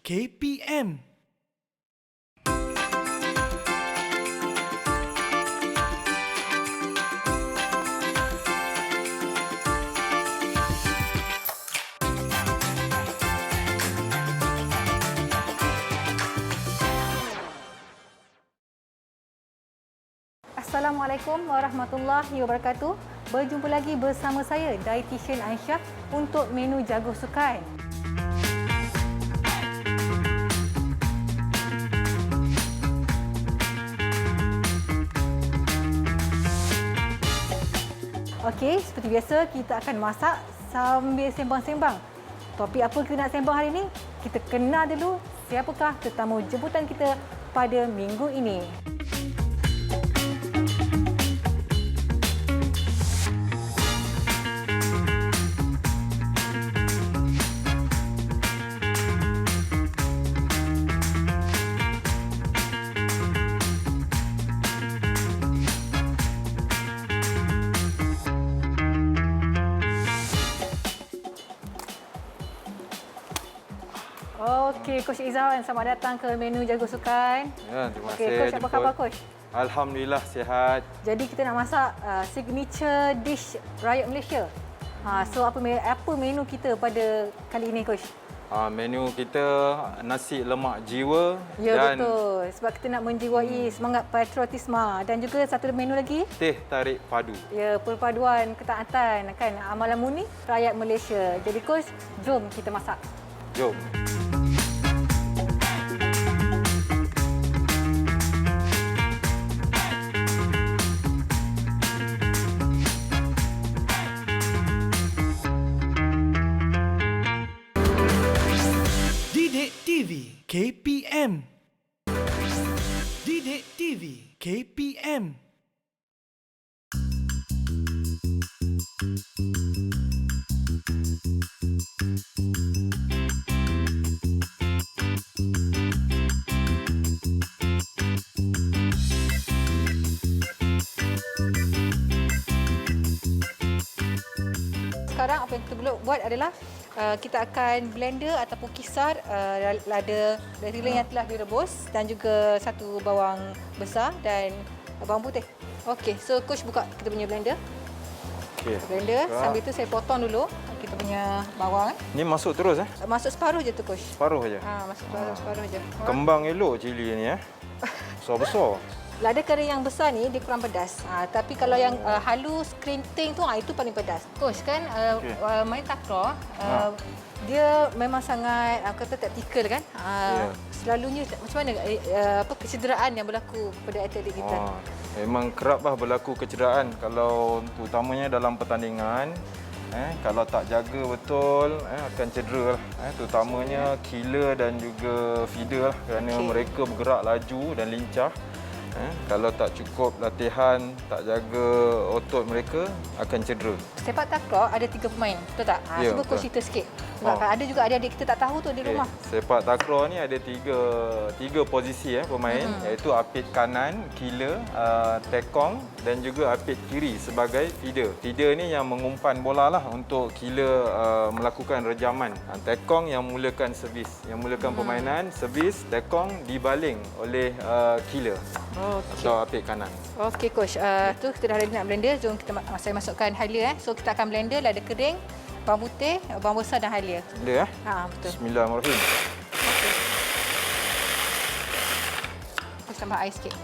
KPM. Assalamualaikum warahmatullahi wabarakatuh. Berjumpa lagi bersama saya, Dietitian Aisyah untuk menu jagung sukan. Okey, seperti biasa kita akan masak sambil sembang-sembang. Topik apa kita nak sembang hari ini? Kita kenal dulu siapakah tetamu jemputan kita pada minggu ini. Okey, Coach Izzawan, selamat datang ke menu jagung sukan. Ya, terima kasih. Okey, Coach, apa khabar Coach? Alhamdulillah sihat. Jadi kita nak masak signature dish rakyat Malaysia. So apa menu kita pada kali ini, Coach? Menu kita nasi lemak jiwa Ya, dan betul. Sebab kita nak menjiwai semangat patriotisme dan juga satu menu lagi. teh tarik padu. Ya, perpaduan ketaatan kan amalan murni rakyat Malaysia. Jadi Coach, jom kita masak. Jom. Didik TV KPM. Didik TV KPM. Sekarang apa yang kita buat adalah kita akan blender ataupun kisar lada tiling yang telah direbus dan juga satu bawang besar dan bawang putih. Okey, so Coach buka kita punya blender. Okey. Blender, sambil tu saya potong dulu kita punya bawang. Ni masuk terus Masuk separuh je tu Coach. Separuh aja. Masuk separuh je. Kembang elok cili ni Besar-besar. Lada kering yang besar ni dia kurang pedas. Tapi kalau yang halus, kerinting tu itu paling pedas. Coach kan main takraw, dia memang sangat kata taktikal kan. Selalunya macam mana kecederaan yang berlaku pada atlet kita? Memang keraplah berlaku kecederaan kalau terutamanya dalam pertandingan. Kalau tak jaga betul akan cedera lah. Terutamanya killer dan juga feeder lah, kerana mereka bergerak laju dan lincah. Kalau tak cukup latihan, tak jaga otot mereka, akan cedera. Sepak takraw ada 3 pemain, betul tak? Ya, Cuba Coach cerita sikit. Sebab ada juga adik-adik kita tak tahu tu di rumah. Sepak takraw ni ada tiga posisi pemain, iaitu apit kanan, killer, tekong dan juga apit kiri sebagai feeder. Feeder ni yang mengumpan bola lah untuk killer melakukan rejaman. Tekong yang mulakan servis, yang mulakan permainan, servis, tekong dibaling oleh killer. Atau apit kanan. Okey Coach, tu kita dah ready nak blender. Jom saya masukkan halia. So kita akan blender lada kering, bawang putih, bawang besar dan halia. Blender Betul. Bismillahirrahmanirrahim. Okey. Kita tambah air sikit.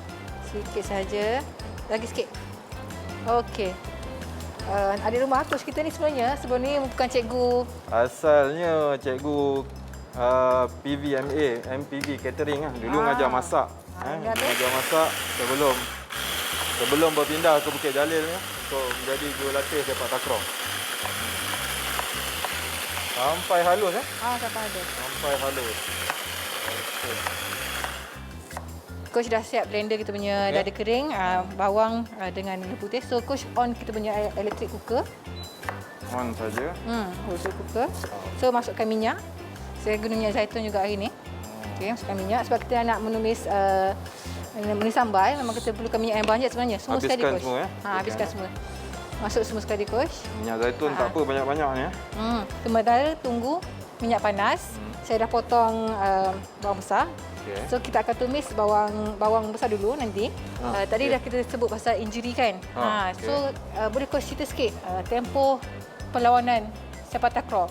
Sikit saja. Lagi sikit. Okey. Adik rumah Coach kita ni sebenarnya sebelum ni bukan cikgu. Asalnya cikgu PVMA, MPV catering lah. Dulu ngajar masak. Ngajar masak sebelum berpindah ke Bukit Jalil ni untuk menjadi jurulatih sepak takraw. Sampai halus Sampai ada. Sampai halus. Okey. Coach dah siap blender kita punya dada kering, bawang dengan lada putih. So Coach on kita punya electric cooker. On saja. Electric cooker. So masukkan minyak. Saya guna minyak zaitun juga hari ni. Okey, masukkan minyak sebab kita nak menumis sambal. Memang kita perlukan minyak yang banyak sebenarnya. Semua Habiskan sekali Coach. semua Habiskan semua. Masuk semua sekali Coach. Minyak zaitun tak apa banyak-banyak ni Sementara tunggu minyak panas. Saya dah potong bawang besar. Okey. So kita akan tumis bawang besar dulu nanti. Tadi dah kita sebut pasal injury kan. Okey. So boleh coach cerita sikit tempoh perlawanan sepak takraw.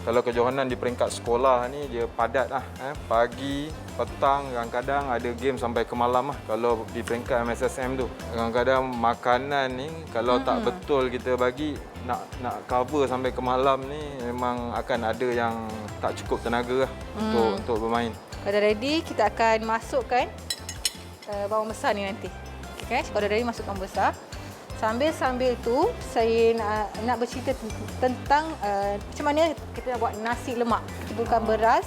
Kalau kejohanan di peringkat sekolah ni dia padat lah. Pagi, petang, kadang-kadang ada game sampai ke malam lah. Kalau di peringkat MSSM tu. Kadang-kadang makanan ni kalau tak betul kita bagi nak cover sampai ke malam ni memang akan ada yang tak cukup tenaga lah untuk bermain. Kalau dah ready, kita akan masukkan bawang besar ni nanti. Okay, kalau dah ready, masukkan bawang besar. Sambil tu, saya nak bercerita tentang macam mana kita nak buat nasi lemak. Kita perlukan beras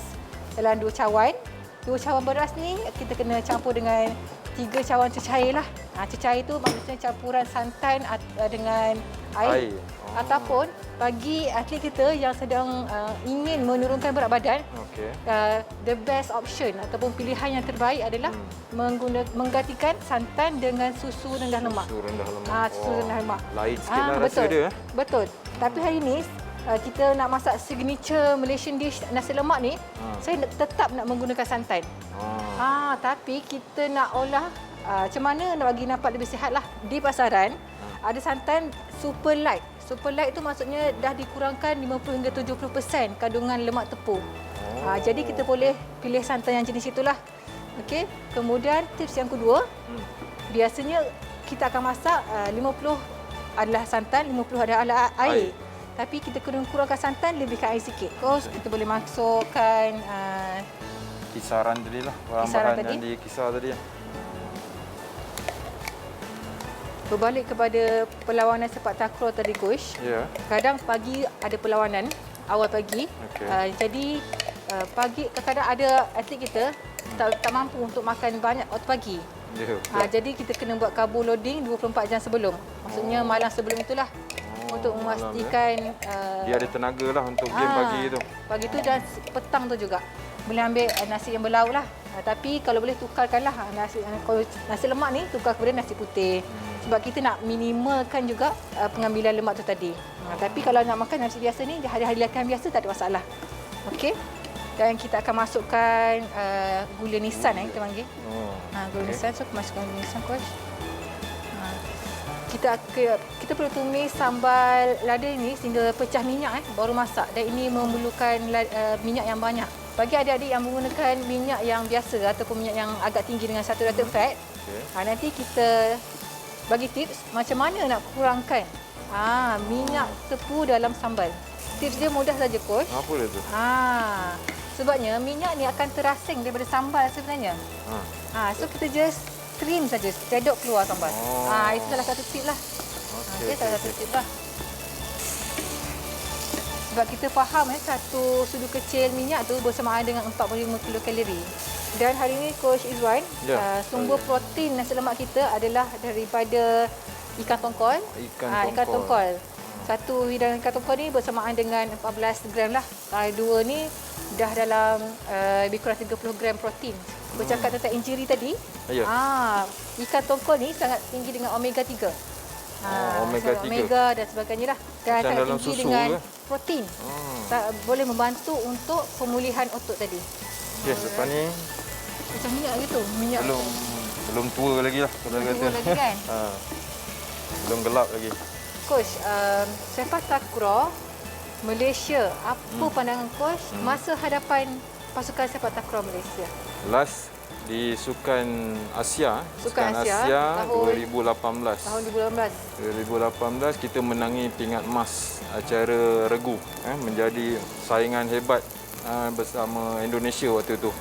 dalam 2 cawan. 2 cawan beras ni kita kena campur dengan 3 cawan cecair lah. Cecair tu maksudnya campuran santan dengan air. Ataupun bagi atlet kita yang sedang ingin menurunkan berat badan, the best option ataupun pilihan yang terbaik adalah menggantikan santan dengan susu rendah lemak. Susu rendah lemak. Lain sikit lah rasa betul. dia. Betul. Tapi hari ni kita nak masak signature Malaysian dish nasi lemak ni, saya tetap nak menggunakan santan. Tapi kita nak olah macam mana nak bagi nampak lebih sihat lah. Di pasaran ada santan super light. Super light tu maksudnya dah dikurangkan 50 hingga 70% kandungan lemak tepung. Jadi kita boleh pilih santan yang jenis itulah. Okey. Kemudian tips yang kedua, biasanya kita akan masak 50 adalah santan, 50 adalah air. Tapi kita kena kurangkan santan, lebihkan air sikit. Terus kita boleh masukkan Kisaran tadi lah, bahan-bahan yang dikisar tadi. Berbalik kepada perlawanan sepak takraw tadi, Coach. Ya. Kadang pagi ada perlawanan, awal pagi. Jadi pagi kadang-kadang ada atlet kita tak mampu untuk makan banyak waktu pagi. Jadi kita kena buat carbo loading 24 jam sebelum. Maksudnya malam sebelum itulah. Untuk memastikan dia ada tenaga lah untuk game pagi tu. Pagi tu dan petang tu juga. Boleh ambil nasi yang berlauk lah. Tapi kalau boleh tukarkanlah nasi lemak ni tukar kepada nasi putih. Sebab kita nak minimalkan juga pengambilan lemak tu tadi. Tapi kalau nak makan nasi biasa ni, hari-hari latihan biasa tak ada masalah. Okey. Dan kita akan masukkan gula nisan kita panggil. Gula nisan, so masukkan gula nisan, Coach. Kita perlu tumis sambal lada ni sehingga pecah minyak baru masak. Dan ini memerlukan minyak yang banyak. Bagi adik-adik yang menggunakan minyak yang biasa ataupun minyak yang agak tinggi dengan saturated fat, nanti kita bagi tips macam mana nak kurangkan minyak tepu dalam sambal. Tips dia mudah saja, Coach. Apa dia tu? Sebabnya minyak ni akan terasing daripada sambal sebenarnya. So kita just cream saja, sedok keluar sambal. Itu salah satu tip lah. Salah satu tip lah. Sebab kita faham satu sudu kecil minyak tu bersamaan dengan 45 kilokalori. Dan hari ini Coach Izwan, sumber protein nasi lemak kita adalah daripada ikan tongkol. Ikan tongkol. Satu hidangan ikan tongkol ni bersamaan dengan 14 gram lah. Dua ni dah dalam lebih kurang 30 gram protein. Bercakap tentang injury tadi, ikan tongkol ni sangat tinggi dengan omega 3. Omega dan sebagainya lah. Dan sangat tinggi dengan protein. Boleh membantu untuk pemulihan otot tadi. Lepas ni macam minyak gitu. Minyak belum tua lagi lah. Belum tua lagi kan? Belum gelap lagi. Coach, sepak takraw Malaysia, apa pandangan Coach masa hadapan pasukan sepak takraw Malaysia? Last di Sukan Asia, Sukan Asia 2018. Tahun 2018 kita menangi pingat emas acara regu, menjadi saingan hebat bersama Indonesia waktu itu.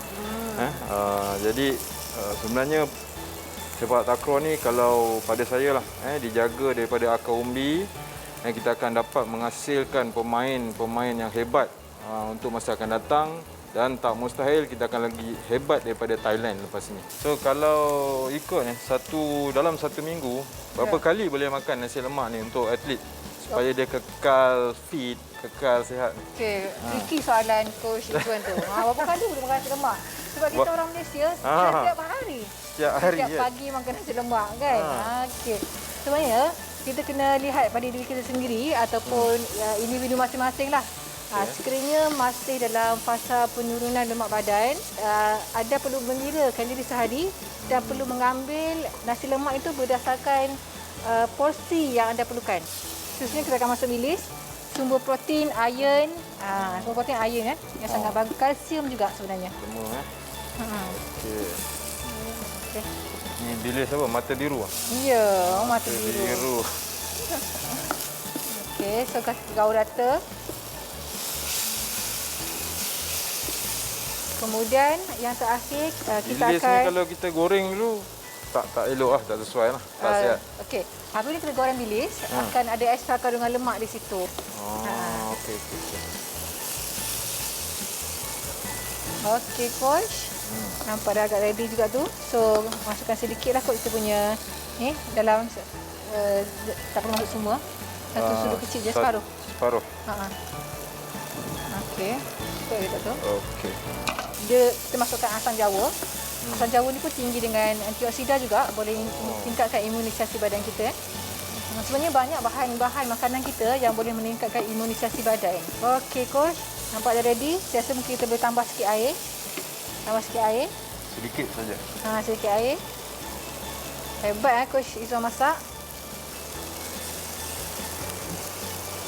Jadi sebenarnya sepak takraw ni kalau pada saya lah dijaga daripada akar umbi, kita akan dapat menghasilkan pemain-pemain yang hebat untuk masa akan datang. Dan tak mustahil kita akan lagi hebat daripada Thailand lepas ni. So kalau ikut dalam satu minggu, berapa kali boleh makan nasi lemak ni untuk atlet supaya dia kekal fit, kekal sihat? Okey, tricky soalan Coach Izwan tu. Berapa kali boleh makan nasi lemak? Sebab kita orang Malaysia setiap hari. Setiap pagi makan nasi lemak kan. Okey. Sebenarnya kita kena lihat pada diri kita sendiri ataupun individu masing-masing lah. Sekiranya masih dalam fasa penurunan lemak badan, anda perlu mengira kalori sehari dan perlu mengambil nasi lemak itu berdasarkan porsi yang anda perlukan. Khususnya kita akan masuk bilis, sumber protein, iron, sumber protein iron yang sangat bagus, kalsium juga sebenarnya. Semua Okey. Okay. Ni bilis apa? Mata biru. Ya, mata biru. Okey, so kasih gaul rata. Kemudian yang terakhir kita Bilis akan ni kalau kita goreng dulu tak elok lah, tak sesuai lah. Tak sihat. okey. Apabila kita goreng bilis, akan ada ekstra kandungan lemak di situ. Okey. Okey, coach. Nampak dah agak ready juga tu. So, masukkan sedikit lah kot kita punya ni dalam tak perlu masuk semua. Satu sudu kecil je, separuh. Separuh. Okey. Cukup dekat tu. Okey. Kita masukkan asam jawa. Asam jawa ni pun tinggi dengan antioksida juga, boleh tingkatkan imunisasi badan kita. Sebenarnya banyak bahan-bahan makanan kita yang boleh meningkatkan imunisasi badan. Okey, coach. Nampak dah ready. Saya rasa mungkin kita boleh tambah sikit air. Sedikit saja. Sedikit air. Hebat coach Izwan masak.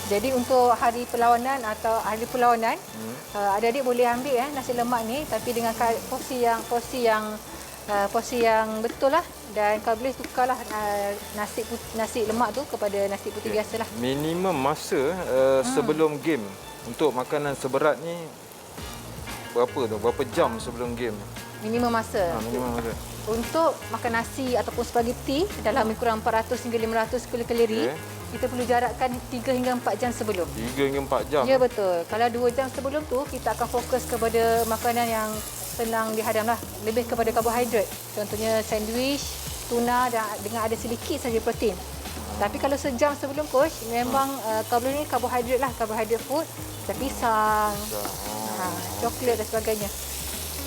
Jadi untuk hari perlawanan atau ahli perlawanan, adik-adik boleh ambil nasi lemak ni tapi dengan porsi yang betul lah, dan kalau boleh tukarlah nasi lemak tu kepada nasi putih biasalah. Minimum masa sebelum game untuk makanan seberat ni berapa tu? Berapa jam sebelum game? Minimum masa. Minimum masa. Untuk makan nasi ataupun spaghetti dalam lebih kurang 400 hingga 500 kilokalori, kita perlu jarakkan 3 hingga 4 jam sebelum. 3 hingga 4 jam? Ya, betul. Kalau 2 jam sebelum tu, kita akan fokus kepada makanan yang senang dihadam lah. Lebih kepada karbohidrat. Contohnya sandwich, tuna dan dengan ada sedikit saja protein. Tapi kalau sejam sebelum coach, memang kalau ni karbohidrat lah, karbohidrat food. Macam pisang, coklat dan sebagainya.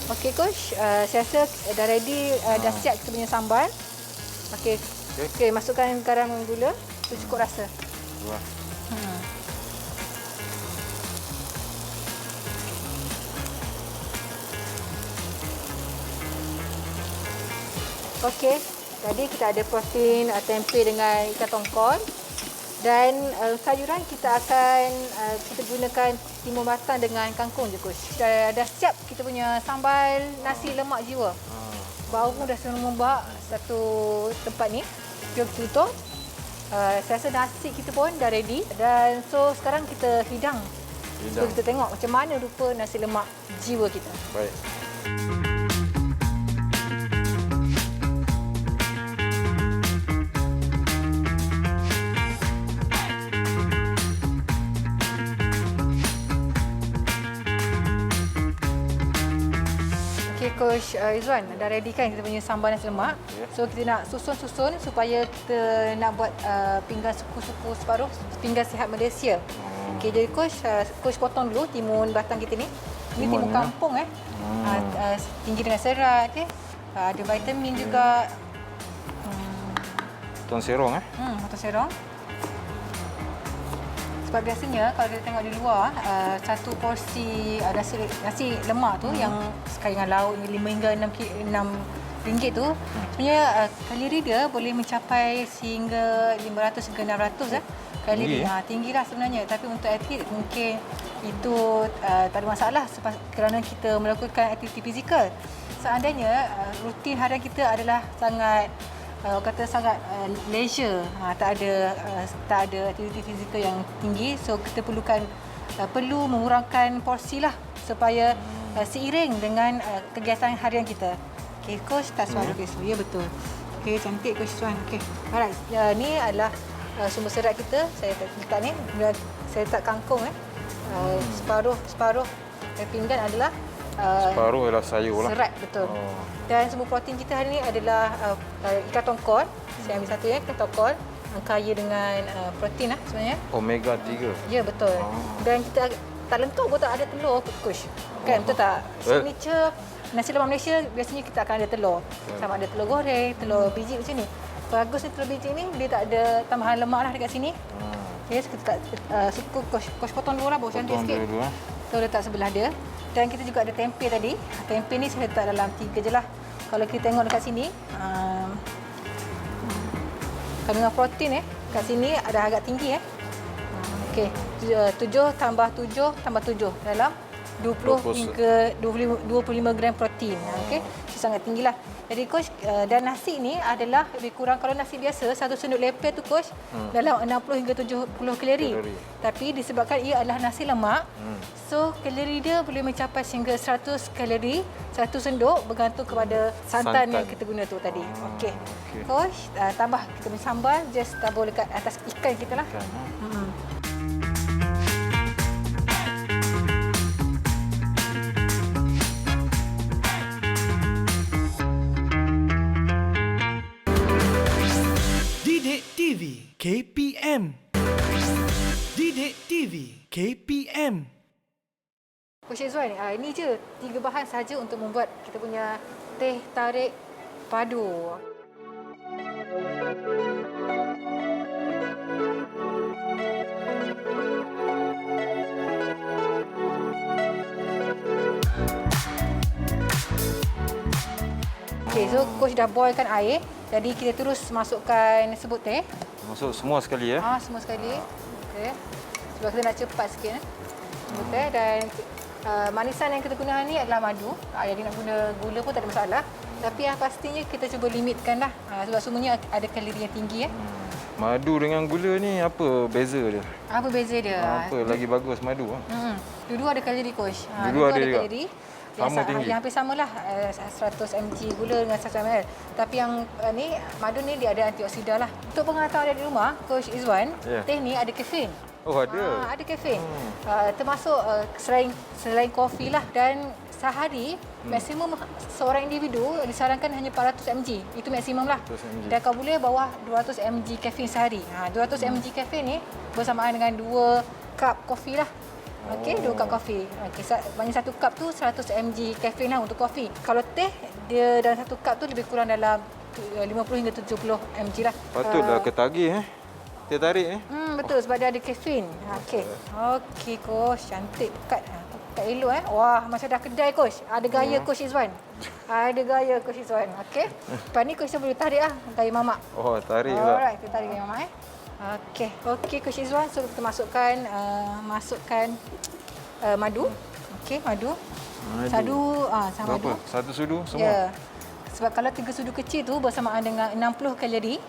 Okey coach, saya rasa dah ready, dah siap kita punya sambal. Okey, masukkan garam dan gula. Itu cukup rasa. Wah. Okey, tadi kita ada protein, tempe dengan ikan tongkol. Dan sayuran kita akan kita gunakan timun batang dengan kangkung je coach. Dah siap kita punya sambal nasi lemak jiwa. Bau pun dah semua membak satu tempat ni. Jom tutup. Saya rasa nasi kita pun dah ready. Dan so sekarang kita hidang. So kita tengok macam mana rupa nasi lemak jiwa kita. Baik. Okey Coach Izwan, dah ready kan kita punya sambal nasi lemak. So kita nak susun-susun supaya kita nak buat pinggan suku-suku separuh, pinggan sihat Malaysia. Okey, jadi Coach potong dulu timun batang kita ni. Ini timun kampung tinggi dengan serat, ada vitamin juga. Tuan serong Tuan serong. Sebab biasanya kalau kita tengok di luar, satu porsi nasi lemak tu yang sekali dengan lauk 5 hingga 6 ringgit tu, sebenarnya kalori dia boleh mencapai sehingga 500 hingga 600 kalori. Tinggilah sebenarnya, tapi untuk atlet mungkin itu tak ada masalah kerana kita melakukan aktiviti fizikal. Seandainya rutin harian kita adalah sangat leisure, tak ada aktiviti fizikal yang tinggi, so kita perlu mengurangkan porsi lah supaya seiring dengan kegiatan harian kita. Okey, coach tak suara ya betul. Okey, cantik coach Swan. Okey. Alright. Ni adalah sumber serat kita. Saya letak ni. Saya letak kangkung separuh pinggan adalah separuh ialah sayur lah. Serat, betul. Dan sumber protein kita hari ni adalah ikan tongkol. Saya ambil satu ikan tongkol. Kaya dengan protein sebenarnya. Omega 3. Ya, betul. Dan kita tak lentur pun tak ada telur, coach. Kan, betul tak? Signature nasi lemak Malaysia biasanya kita akan ada telur. Sama ada telur goreng, telur biji macam ni. Bagus ni telur biji ni, dia tak ada tambahan lemak lah dekat sini. Okey, kita tak suka Coach potong dulu lah, bau cantik Potong sikit. dulu. Kita letak sebelah dia. Dan kita juga ada tempe tadi. Tempe ni saya letak dalam 3 je lah. Kalau kita tengok dekat sini, kandungan protein kat sini ada agak tinggi Okey, 7 tambah 7 tambah 7 dalam 20 hingga 25 gram protein. Okey, itu sangat tinggilah. Jadi coach, dan nasi ni adalah lebih kurang, kalau nasi biasa satu sendok lepeh tu coach dalam 60 hingga 70 kalori. Tapi disebabkan ia adalah nasi lemak, so kalori dia boleh mencapai sehingga 100 kalori satu sendok bergantung kepada santan yang kita guna tu tadi. Okey. Coach, tambah kita punya sambal, just tabur dekat atas ikan kita lah. Didik TV KPM. Didik TV KPM. Coach Izwan, ini je 3 bahan saja untuk membuat kita punya teh tarik padu. Okey, so coach dah boilkan air. Jadi kita terus masukkan sebut teh. Masuk semua sekali ya. Semua sekali. Okey. Sebab kita nak cepat sikit sebut teh, dan manisan yang kita guna ni adalah madu. Jadi nak guna gula pun tak ada masalah. Tapi yang pastinya kita cuba limitkan lah. Sebab semuanya ada kalori yang tinggi Madu dengan gula ni apa beza dia? Apa beza dia? Apa lagi bagus madu? Dua-dua ada kalori coach. Dua-dua ada juga. kalori. Sama tinggi. Yang hampir samalah 100 mg gula dengan 100 ml. Tapi yang ni madu ni dia ada antioksidan lah. Untuk pengetahuan dari rumah, Coach Izwan, teh ni ada kafein. Oh ada. Ada kafein. Termasuk selain kopi lah, dan sehari maksimum seorang individu disarankan hanya 400 mg. Itu maksimum lah. 400 mg. Dan kalau boleh bawah 200 mg kafein sehari. 200 mg kafein ni bersamaan dengan 2 cup kopi lah. Okey, 2 cup kopi. Okey, banyak 1 cup tu 100 mg kafein lah untuk kopi. Kalau teh, dia dalam 1 cup tu lebih kurang dalam 50 hingga 70 mg lah. Patutlah ketagih Teh tarik Betul, sebab dia ada kafein. Okey. Okey, coach, cantik pekat. Pekat elok Wah, macam dah kedai coach. Ada gaya Coach Izwan. Ada gaya Coach Izwan. Okey. Lepas ni coach boleh tarik gaya mamak. Oh, tarik pula. Alright, kita tarik gaya mamak Okey. Okey Coach Izwan, so kita masukkan madu. Okey, madu. Sama madu. Berapa? 1 sudu semua? Ya. Sebab kalau 3 sudu kecil tu bersamaan dengan 60 kalori.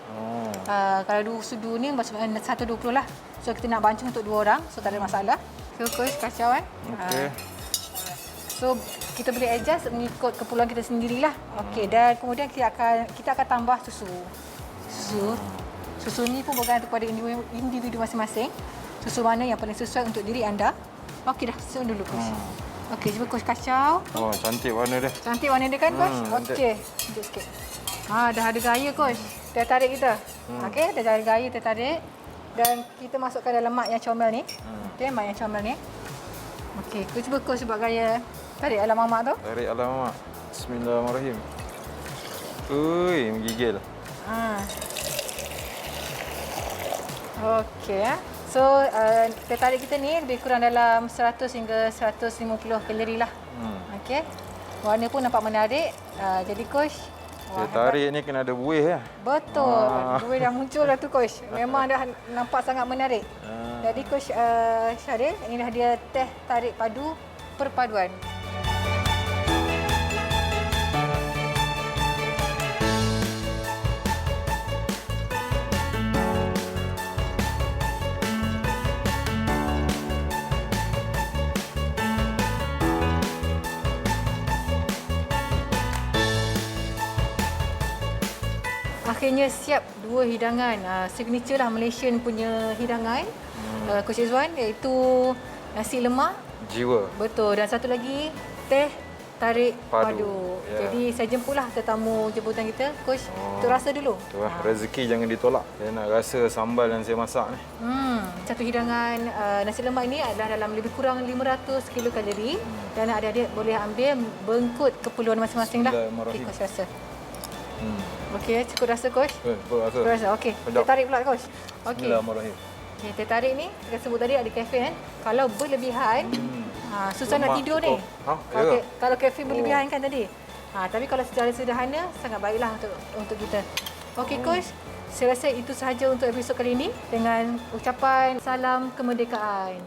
Kalau 2 sudu ni bersamaan 120 lah. So kita nak bancung untuk 2 orang, so tak ada masalah. So coach kacau Okey. So kita boleh adjust mengikut keperluan kita sendirilah. Okey, dan kemudian kita akan tambah susu. Susu ni pun bergantung kepada individu masing-masing. Susu mana yang paling sesuai untuk diri anda. Okey dah, susun dulu coach. Okey, cuba coach kacau. Oh, cantik warna dia. Cantik warna dia kan coach? Okey, tunjuk sikit. Dah ada gaya coach. Teh tarik kita. Okey, dah ada gaya teh tarik. Dan kita masukkan dalam mak yang comel ni. Okey, mak yang comel ni. Okey, cuba coach buat gaya tarik ala mamak tu. Tarik ala mamak. Bismillahirrahmanirrahim. Ui, menggigil. Okey. So, teh tarik kita ni lebih kurang dalam 100 hingga 150 kalori lah. Okey. Warna pun nampak menarik. Jadi coach, Teh tarik ni kena ada buih Betul. Buih dah muncul dah tu coach. Memang dah nampak sangat menarik. Jadi coach Syaril, inilah dia teh tarik padu perpaduan. Akhirnya siap 2 hidangan. Signature lah Malaysian punya hidangan. Coach Izwan, iaitu nasi lemak. Jiwa. Betul. Dan satu lagi teh tarik padu. Yeah. Jadi saya jemputlah tetamu jemputan kita. Coach, untuk rasa dulu. Tu lah, rezeki jangan ditolak. Saya nak rasa sambal yang saya masak ni. Satu hidangan nasi lemak ini adalah dalam lebih kurang 500 kilokalori. Dan adik-adik boleh ambil bengkut keperluan masing-masing lah. Okey, Coach rasa. Okey, cukup rasa coach? Cukup rasa. Cukup rasa. Okey. Kita tarik pula coach. Okey. Bismillahirrahmanirrahim. Okay, teh tarik ni, kita sebut tadi ada kafein kan. Kalau berlebihan, susah nak Lemak tidur ni. cukup. Ha, Kalau, ya ke? kalau kafein berlebihan kan tadi. Tapi kalau secara sederhana, sangat baiklah untuk kita. Okey, Coach. Saya rasa itu sahaja untuk episod kali ini dengan ucapan salam kemerdekaan.